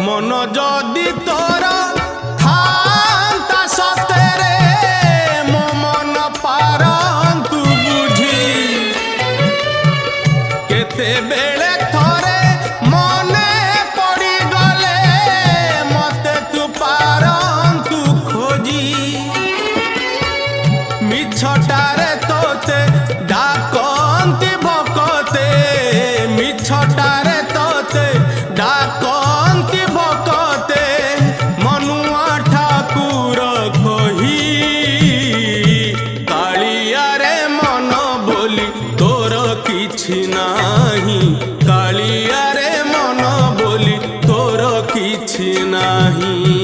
मन जदि तोर थांता सतेरे मो मन पारंतु बुझी केते बेले थोरे मने पड़ी गले मते तू पारंतु खोजी मिछटारे तोते डाकंती भकते मिछटारे तोते डाकंती भकते मनुआ ठाकुर कही कालिया रे मन बोली तोर किछि नाही कालिया रे मन बोली तोर किछि नाही।